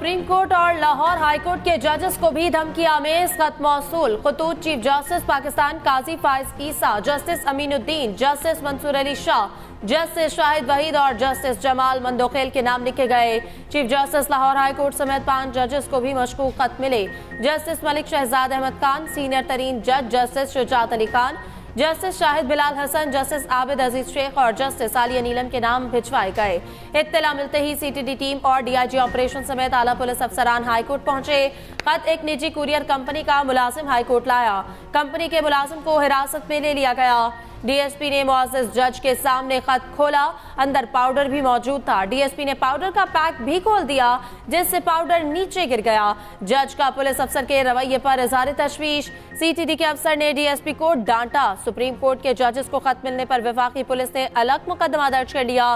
Supreme court और Lahore high court के जजेस को भी धमकी आमेज खत मौसूल। खतूत chief justice Pakistan Qazi Faez Isa, justice Aminuddin, justice Mansoor Ali Shah, justice Shahid Waheed और जस्टिस जमाल मंदोखेल के नाम लिखे गए। Chief justice Lahore high court समेत 5 जजेस को भी मशकूक खत मिले। जस्टिस मलिक शहजाद अहमद खान, सीनियर तरीन जज justice Shujaat Ali Khan, justice Shahid Bilal Hassan, justice Abid Aziz Sheikh और जस्टिस आलिया नीलम के नाम भिजवाए गए। इत्तला मिलते ही सीटीडी टीम और डीआईजी ऑपरेशन समेत आला पुलिस अफसरान हाईकोर्ट पहुंचे। खत एक निजी कुरियर कंपनी का मुलाजिम हाईकोर्ट लाया। कंपनी के मुलाजिम को हिरासत में ले लिया गया। डीएसपी ने मुअज़्ज़िज़ जज के सामने खत खोला, अंदर पाउडर भी मौजूद था। डीएसपी ने पाउडर का पैक भी खोल दिया, जिससे पाउडर नीचे गिर गया। जज का पुलिस अफसर के रवैये पर इज़हार तशवीश। सीटीडी के अफसर ने डीएसपी को डांटा। सुप्रीम कोर्ट के जजेस को खत मिलने पर वफाकी पुलिस ने अलग मुकदमा दर्ज कर लिया।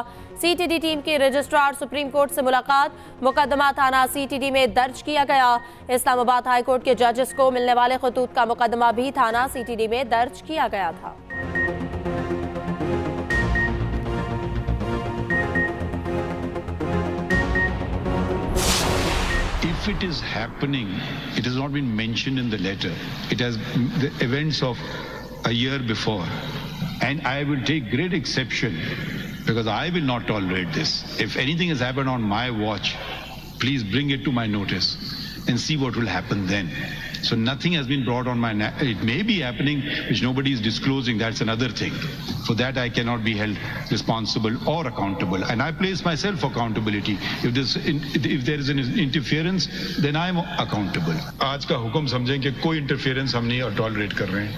सीटीडी टीम के रजिस्ट्रार सुप्रीम कोर्ट से मुलाकात, मुकदमा थाना सीटीडी में दर्ज किया गया। इस्लामाबाद हाई कोर्ट के जजेस को मिलने वाले खतूत का मुकदमा भी थाना सीटीडी में दर्ज किया गया था। If it is happening, it has not been mentioned in the letter. It has the events of a year before. And I will take great exception because I will not tolerate this. If anything has happened on my watch, please bring it to my notice and see what will happen then. So nothing has been brought on my... It may be happening which nobody is disclosing. That's another thing. For that I cannot be held responsible or accountable. And I place myself accountability. If there is an interference, then I am accountable. आज का हुक्म समझें कि कोई interference हम नहीं tolerate कर रहे हैं।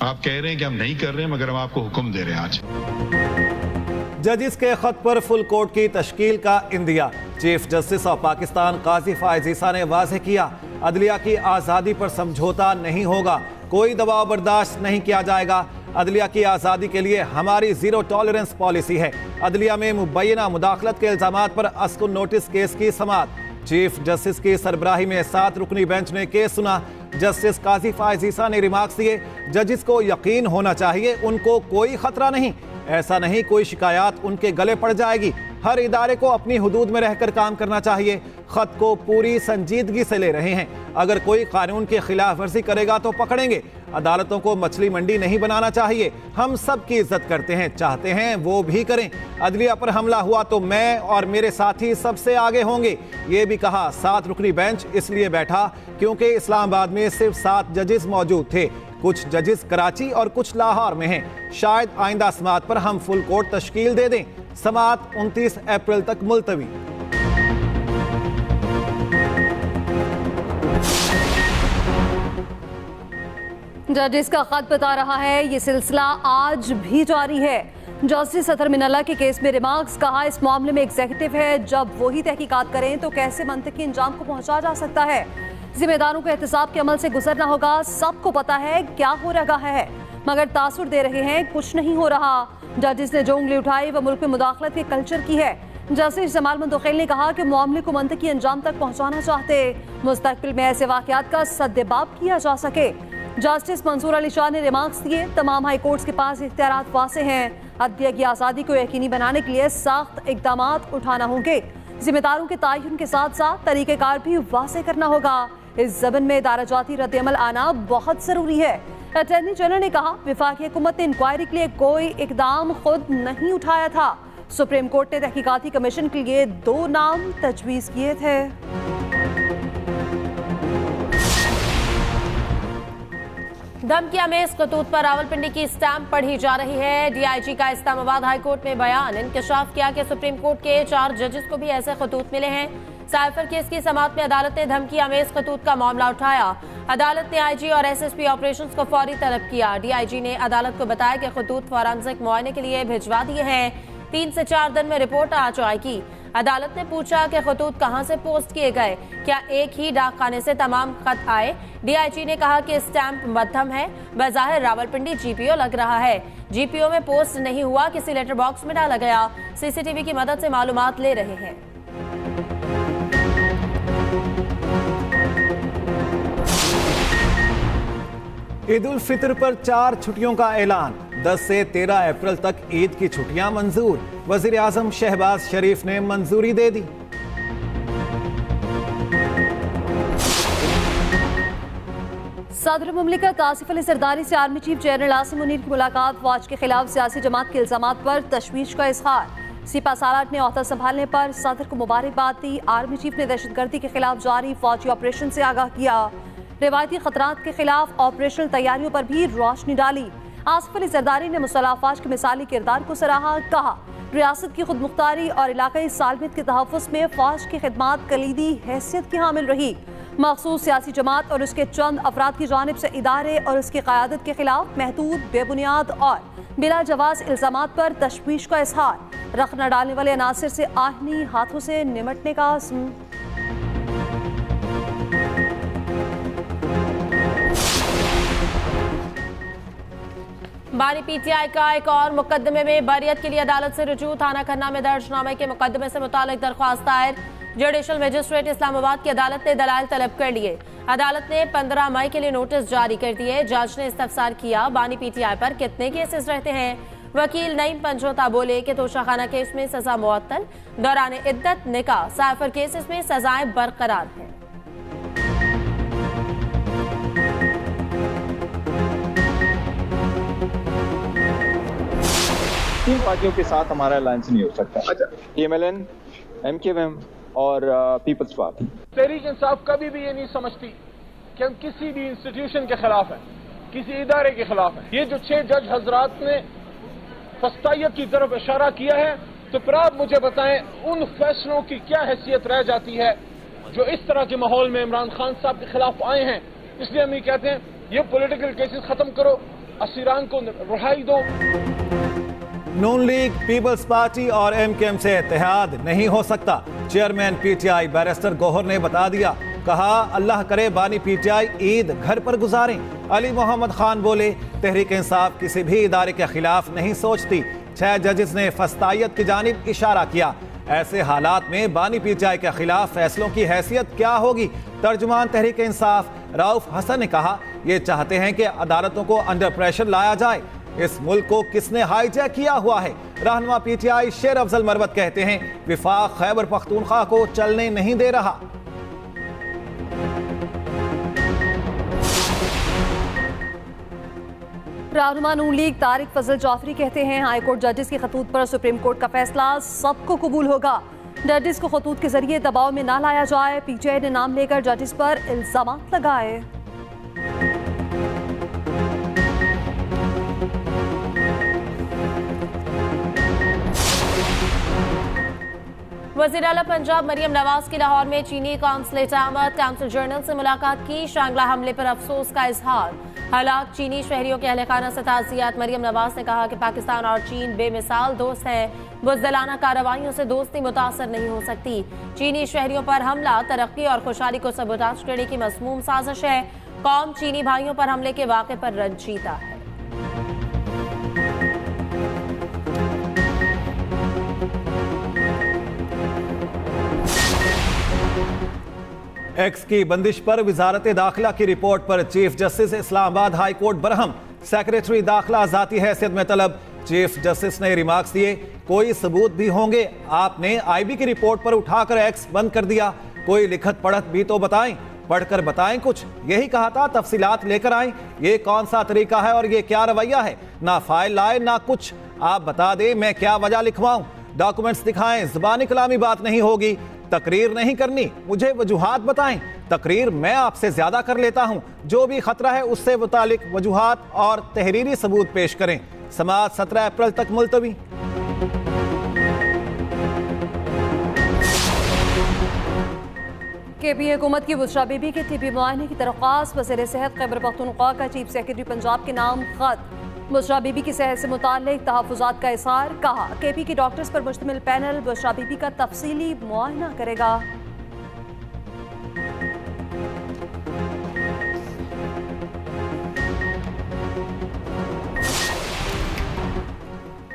आप कह रहे हैं कि हम नहीं कर रहे हैं, मगर हम आपको हुक्म दे रहे हैं आज। जजिस के खत पर फुल कोर्ट की तश्कील का इंदिया। Chief justice of Pakistan Qazi Faez Isa ने वाज़ेह किया, अदलिया की आज़ादी पर समझौता नहीं होगा, कोई दबाव बर्दाश्त नहीं किया जाएगा। अदलिया की आज़ादी के लिए हमारी ज़ीरो टॉलरेंस पॉलिसी है। अदलिया में मुबैना मुदाखलत के इल्ज़ामात पर अस्कुन नोटिस केस की समाअत। चीफ जस्टिस की सरबराही में 7 रुकनी बेंच ने केस सुना। जस्टिस काजी फाइज ईसा ने रिमार्क्स दिए, जजिस को यकीन होना चाहिए उनको कोई खतरा नहीं, ऐसा नहीं कोई शिकायत उनके गले पड़ जाएगी। हर इदारे को अपनी हुदूद में रहकर काम करना चाहिए। खत को पूरी संजीदगी से ले रहे हैं। अगर कोई कानून की खिलाफ वर्जी करेगा तो पकड़ेंगे। अदालतों को मछली मंडी नहीं बनाना चाहिए। हम सब की इज्जत करते हैं, चाहते हैं वो भी करें। अदलिया पर हमला हुआ तो मैं और मेरे साथी सबसे आगे होंगे। ये भी कहा 7 रुकनी बेंच इसलिए बैठा क्योंकि इस्लामाबाद में सिर्फ 7 जजेस मौजूद थे। कुछ जजेस कराची और कुछ लाहौर में हैं। शायद आइंदा समाअत पर हम फुल कोर्ट तश्कील दे दें। समाअत 29 अप्रैल तक मुलतवी। जजिस का खत बता रहा है ये सिलसिला आज भी जारी है। जस्टिस अतर मिनल्ला के केस में रिमार्क्स, कहा इस मामले में एग्जीक्यूटिव है, जब वही तहकीकात करें तो कैसे मंतकी अंजाम को पहुंचा जा सकता है। जिम्मेदारों को एहतसाब के अमल से गुजरना होगा। सबको पता है क्या हो रहा है, मगर तासुर दे रहे हैं कुछ नहीं हो रहा। जजिस ने जो उंगली उठाई वह मुल्क में मुदाखलत के कल्चर की है। जस्टिस जमाल मंदोखेल ने कहा कि मामले को मंतकी अंजाम तक पहुंचाना चाहते, मुस्तकबिल में ऐसे वाकयात का सद्देबाब किया जा सके। जस्टिस मंसूर अली शाह ने रिमार्क्स दिए, तमाम हाई कोर्ट्स के पास इख्तियारात वासे हैं। अदलिया की आज़ादी को यकीनी बनाने के लिए सख्त इक़दामात उठाना होंगे। जिम्मेदारों के तयन के साथ साथ तरीक़ेकार भी वासे करना होगा। इस ज़बन में इदारा जाती रद्द-ए-अमल आना बहुत ज़रूरी है। अटॉर्नी जनरल ने कहा, वफाकी हुकूमत ने इंक्वायरी के लिए कोई इकदाम खुद नहीं उठाया था। सुप्रीम कोर्ट ने तहकीकाती कमीशन के लिए 2 नाम तजवीज़ किए थे। धमकी अमेज खतूत पर रावलपिंडी की स्टैंप पढ़ी जा रही है। डीआईजी का इस्लामाबाद हाई कोर्ट में बयान। इंकशाफ किया कि सुप्रीम कोर्ट के 4 जजेस को भी ऐसे खतूत मिले हैं। साइफर केस की समाअत में अदालत ने धमकी अमेज खतूत का मामला उठाया। अदालत ने आईजी और एसएसपी ऑपरेशंस को फौरी तलब किया। डीआईजी ने अदालत को बताया कि खतूत फॉरेंसिक मुआयने के लिए भिजवा दिए हैं। 3 से 4 दिन में रिपोर्ट आ जाएगी। अदालत ने पूछा कि खतूत कहां से पोस्ट किए गए, क्या एक ही डाकखाने से तमाम खत आए। डीआईजी ने कहा कि स्टैंप मध्यम है, बज़ाहिर रावलपिंडी जीपीओ लग रहा है। जीपीओ में पोस्ट नहीं हुआ, किसी लेटर बॉक्स में डाला गया। सीसीटीवी की मदद से मालूमात ले रहे हैं। ईद उल फितर पर 4 छुट्टियों का ऐलान। 10 से 13 अप्रैल तक ईद की छुट्टियां मंजूर। वज़ीर आज़म शहबाज शरीफ ने मंजूरी दे दी। सदर मुमलिकत आसिफ अली जरदारी से army chief general Asim Munir की मुलाकात। फौज के खिलाफ सियासी जमात के इल्जामात पर तशवीश का इजहार। सिपा सालार ने ओहदा संभालने पर सदर को मुबारकबाद दी। आर्मी चीफ ने दहशतगर्दी के खिलाफ जारी फौजी ऑपरेशन से आगाह किया। रिवायती खतरात के खिलाफ ऑपरेशनल तैयारियों पर भी रोशनी डाली। आसिफ अली जरदारी ने मुसल्लह अफवाज के मिसाली किरदार को सराहा। कहा, रियासत की खुद मुख्तारी और इलाकाई सालमियत के तहफ़्फ़ुज़ में फौज की खिदमात कलीदी हैसियत की हामिल रही। मखसूस सियासी जमात और उसके चंद अफराद की जानिब से इदारे और उसकी क़यादत के खिलाफ महदूद, बेबुनियाद और बिला जवाज़ इल्ज़ामात पर तशवीश का इजहार। रख न डालने वाले अनासर से आहनी हाथों से निमटने का आज़म। बानी पीटीआई का एक और मुकदमे में बरियत के लिए अदालत से रुजू। थाना खन्ना में दर्ज नामे के मुकदमे से मुतालिक दरख्वास्त दायर। जुडिशल मजिस्ट्रेट इस्लामाबाद की अदालत ने दलाइल तलब कर लिए। अदालत ने 15 मई के लिए नोटिस जारी कर दिए। जज ने इस्तफसार किया, बानी पीटीआई पर कितने केसेस रहते हैं। वकील नईम पंजोता बोले कि तोशाखाना केस में सजा मुअत्तल, दौरान इद्दत निकाह साइफर केसेस में सजाएं बरकरार हैं। तीन पार्टियों के साथ हमारा अलायंस नहीं हो सकता। अच्छा, MLN, MKM और पीपल्स पार्टी। तहरीक इंसाफ कभी भी ये नहीं समझती कि हम किसी भी इंस्टीट्यूशन के खिलाफ हैं, किसी इदारे के खिलाफ हैं। ये जो 6 जज हजरात ने फस्तायत की तरफ इशारा किया है, तो फिर आप मुझे बताएं उन फैसलों की क्या हैसियत रह जाती है जो इस तरह के माहौल में इमरान खान साहब के खिलाफ आए हैं। इसलिए हम ये कहते हैं, ये पॉलिटिकल केसेस खत्म करो, असीरान को रिहाई दो। नून लीग, पीपल्स पार्टी और MKM से इत्तेहाद नहीं हो सकता। चेयरमैन PTI बैरिस्टर गौहर ने बता दिया। कहा, अल्लाह करे बानी PTI ईद घर पर गुजारें। अली मोहम्मद खान बोले, तहरीक इंसाफ किसी भी इदारे के खिलाफ नहीं सोचती। 6 जजेस ने फस्तायत की जानिब इशारा किया। ऐसे हालात में बानी PTI के खिलाफ फैसलों की हैसियत क्या होगी। तर्जुमान तहरीक इंसाफ रऊफ हसन ने कहा, ये चाहते हैं कि अदालतों को अंडर प्रेशर लाया जाए। इस मुल्क को किसने हाईजैक किया हुआ है। रहनुमा PTI शेर अफजल मरवत कहते हैं, विफाक खैबर पख्तूनख्वा को चलने नहीं दे रहा। रहनुमा नून लीग तारिक फजल जाफरी कहते हैं, हाईकोर्ट जजेस की खतूत पर सुप्रीम कोर्ट का फैसला सबको कबूल होगा। जजेस को खतूत के जरिए दबाव में ना लाया जाए। PTI ने नाम लेकर जजेस पर इल्जाम लगाए। वज़ीर आला पंजाब मरियम नवाज की लाहौर में चीनी कौंसलेट आमद काउंसिल जर्नल से मुलाकात की। शांगला हमले पर अफसोस का इजहार। हलाक चीनी शहरियों के अहल खाना से ताज़ियत। मरियम नवाज ने कहा कि पाकिस्तान और चीन बेमिसाल दोस्त हैं। बुज़दिलाना कार्रवाइयों से दोस्ती मुतासर नहीं हो सकती। चीनी शहरियों पर हमला तरक्की और खुशहाली को सबूताज करने की मज़मूम साजिश है। कौम चीनी भाइयों पर हमले के वाक़े पर रंजीदा है। एक्स की बंदिश पर वजारत दाखिला की रिपोर्ट पर chief justice Islamabad high court Barham. Secretary दाखिला जाती हैसियत में तलब। चीफ जस्टिस ने रिमार्क्स दिए, कोई सबूत भी होंगे। आपने IB की रिपोर्ट पर उठाकर एक्स बंद कर दिया। कोई लिखत पढ़त भी तो बताएं, पढ़कर बताएं कुछ। यही कहा था, तफसीलात लेकर आएं। ये कौन सा तरीका है और ये क्या रवैया है। ना फाइल लाए ना कुछ। आप बता दें मैं क्या वजह लिखवाऊं। डॉक्यूमेंट्स दिखाएं। ज़बानी कलामी बात नहीं होगी। तकरीर नहीं करनी, मुझे वजूहात बताएं। तकरीर मैं आपसे ज्यादा कर लेता हूं। जो भी खतरा है उससे मुतालिक वजूहात और तहरीरी सबूत पेश करें। समाअत 17 अप्रैल तक मुलतवी। KP हुकूमत की बुशरा बीबी के TB मुआयने की दरख्वास्त। वज़ीर सेहत खैबर पख्तूनख्वा का चीफ सेक्रेटरी पंजाब के नाम खत। बुशरा बीबी की सेहत से मुताल्लिक तहफ़्फ़ुज़ात का इज़हार। कहा, KP की डॉक्टर्स पर मुश्तमिल पैनल बुशरा बीबी का तफसीली मुआयना करेगा।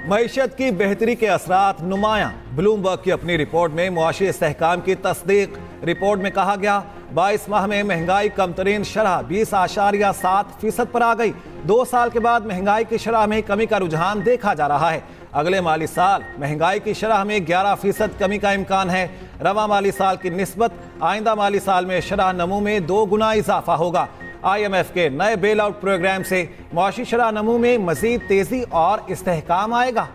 मईशत की बेहतरी के असरात नुमायां। ब्लूमबर्ग की अपनी रिपोर्ट में मुआशी इस्तेहकाम की तस्दीक। रिपोर्ट में कहा गया, 22 माह में महंगाई कमतरीन शरह 20.7% पर आ गई। 2 साल के बाद महंगाई की शरह में कमी का रुझान देखा जा रहा है। अगले माली साल महंगाई की शरह में 11% कमी का इम्कान है। रवा माली साल की निस्बत आइंदा माली साल में शरह नमू में 2 गुना इजाफा होगा। IMF के नए बेल आउट प्रोग्राम से मुआशी शरह नमू में मजीद तेजी और इस्तेहकाम आएगा।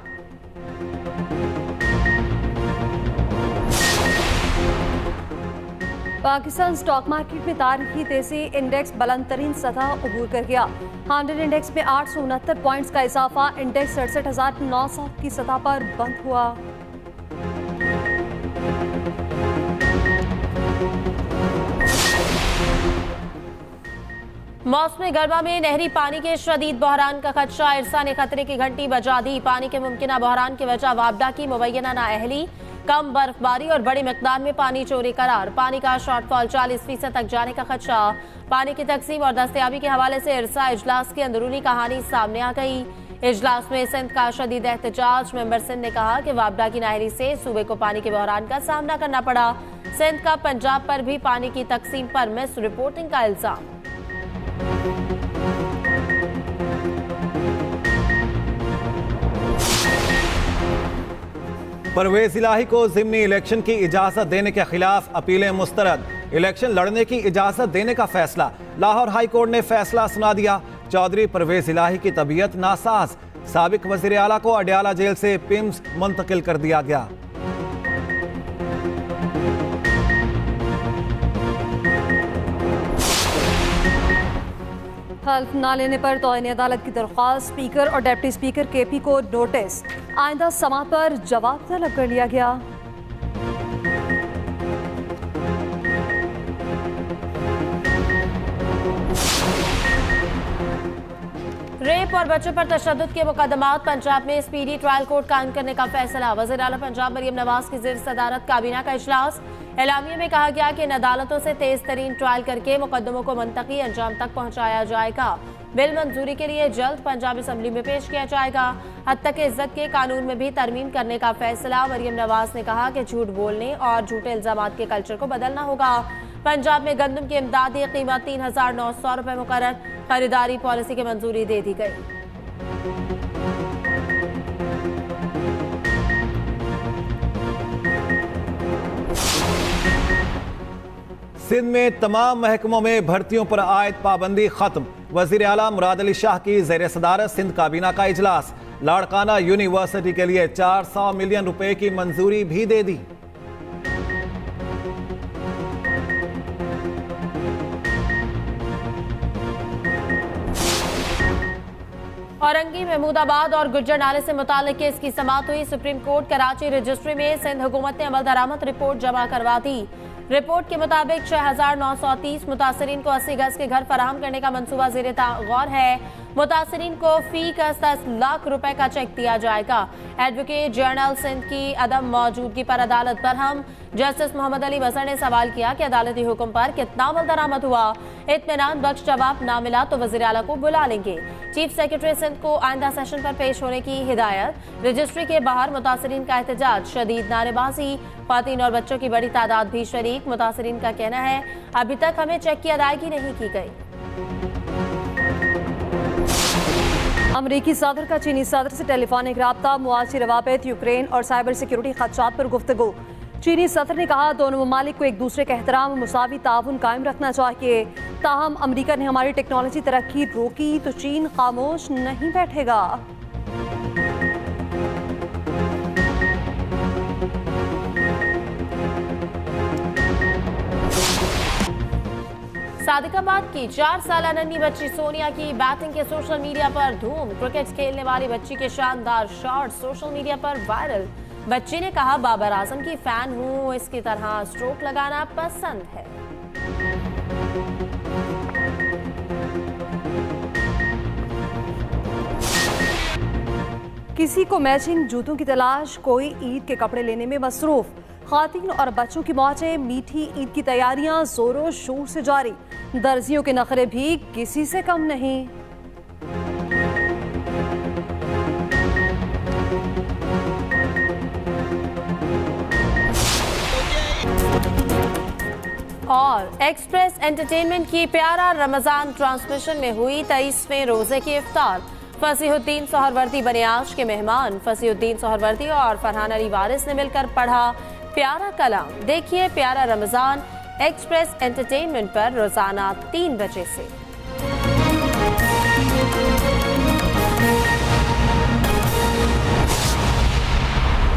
पाकिस्तान स्टॉक मार्केट में तारीखी तेजी, इंडेक्स बुलंद तरीन सतह अबूर कर गया। 100 इंडेक्स में 869 पॉइंट्स का इजाफा, इंडेक्स 67,900 की सतह पर बंद हुआ। मौसम गर्मा में नहरी पानी के शदीद बहरान का खदशा, इरसा ने खतरे की घंटी बजा दी। पानी के मुमकिन बहरान की वजह वापडा की मुबैना नाअहली, कम बर्फबारी और बड़ी मिकदार में पानी चोरी करार। पानी का शॉर्टफॉल 40% तक जाने का खदशा। पानी की तकसीम और दस्तयाबी के हवाले से इरसा इजलास की अंदरूनी कहानी सामने आ गई। इजलास में सिंध का शदीद एहतजाज, मेंबर सिंध ने कहा कि वापडा की नाहरी से सूबे को पानी के बहरान का सामना करना पड़ा। सिंध का पंजाब पर भी पानी की तकसीम पर मिस रिपोर्टिंग का इल्जाम। परवेज इलाही को ज़िमनी इलेक्शन की इजाजत देने के खिलाफ अपीलें मुस्तरद, इलेक्शन लड़ने की इजाजत देने का फैसला। लाहौर हाई कोर्ट ने फैसला सुना दिया। चौधरी परवेज इलाही की तबीयत नासाज, साबिक वज़ीर आला को अडयाला जेल से पिम्स मुंतकिल कर दिया गया। हल्फ न लेने पर तौहीन अदालत की दरख्वास्त, स्पीकर और डिप्टी स्पीकर केपी को नोटिस, आइंदा समा पर जवाब तलब कर लिया गया। रेप और बच्चों पर तशद्दुद के मुकदमात, पंजाब में स्पीडी ट्रायल कोर्ट कायम करने का फैसला। वज़ीर आला पंजाब मरियम नवाज की ज़ेर सदारत काबीना का इजलास। एलामिया में कहा गया कि इन अदालतों से तेज तरीन ट्रायल करके मुकदमों को मंतकी अंजाम तक पहुंचाया जाएगा। बिल मंजूरी के लिए जल्द पंजाब असम्बली में पेश किया जाएगा। हद तक इज्जत के कानून में भी तरमीम करने का फैसला। मरियम नवाज ने कहा कि झूठ बोलने और झूठे इल्जामात के कल्चर को बदलना होगा। पंजाब में गंदम की इमदादी कीमत 3,900 रुपये मुकर्रर, खरीदारी पॉलिसी की मंजूरी दे दी गई। सिंध में तमाम महकमों में भर्तियों पर आयद पाबंदी खत्म। वजीर आला मुराद अली शाह की ज़ेर सदारत सिंध काबीना का इजलास। लाड़काना यूनिवर्सिटी के लिए 400 मिलियन रुपए की मंजूरी भी दे दी। औरंगी, महमूदाबाद और गुज्जर नाले से मुताल्लिक केस की समाअत हुई। सुप्रीम कोर्ट कराची रजिस्ट्री में सिंध हुकूमत ने अमल दरामद रिपोर्ट जमा करवा दी। रिपोर्ट के मुताबिक 6,930 मुतासरीन को 80 गज के घर फराहम करने का मंसूबा ज़ेरे गौर है। मुतासरीन को फी का 10 लाख रुपए का चेक दिया जाएगा। एडवोकेट जनरल सिंध की अदम मौजूदगी पर अदालत बरहम। जस्टिस मोहम्मद अली वज़र ने सवाल किया कि अदालती हुक्म पर कितना अमल दरामद हुआ। इत्मीनान बख्श जवाब ना मिला तो वज़ीर आला को बुला लेंगे। चीफ सेक्रेटरी सिंध को आइंदा सेशन पर पेश होने की हिदायत। रजिस्ट्री के बाहर मुतासरीन का एहतजाज, शदीद नारेबाजी, ख्वातीन और बच्चों की बड़ी तादाद भी शरीक। मुतासरीन का कहना है अभी तक हमें चेक की अदायगी नहीं की गई। अमरीकी सदर का चीनी सदर से टेलीफोनिक राब्ता, मुआशी रवाबित, यूक्रेन और साइबर सिक्योरिटी खदशात पर गुफ्तगू। चीनी सदर ने कहा दोनों ममालिक को एक दूसरे का एहतराम और मुसावी ताउन कायम रखना चाहिए। ताहम अमरीका ने हमारी टेक्नोलॉजी तरक्की रोकी तो चीन खामोश नहीं बैठेगा। सादिकाबाद की 4 साल नन्ही बच्ची सोनिया की बैटिंग के सोशल मीडिया पर धूम। क्रिकेट खेलने वाली बच्ची के शानदार शॉट सोशल मीडिया पर वायरल। बच्ची ने कहा बाबर आजम की फैन हूं, इसकी तरह स्ट्रोक लगाना पसंद है। किसी को मैचिंग जूतों की तलाश, कोई ईद के कपड़े लेने में मसरूफ। खातिन और बच्चों की मौजें, मीठी ईद की तैयारियां जोरों शोर से जारी। दर्जियों के नखरे भी किसी से कम नहीं। और एक्सप्रेस एंटरटेनमेंट की प्यारा रमजान ट्रांसमिशन में हुई 23वें रोजे की इफ्तार। फसीहुद्दीन सोहरवर्दी बने आज के मेहमान। फसीहुद्दीन सोहरवर्दी और फरहान अली वारिस ने मिलकर पढ़ा प्यारा कलाम। देखिए प्यारा रमजान एक्सप्रेस एंटरटेनमेंट पर रोजाना 3 बजे से। हैं।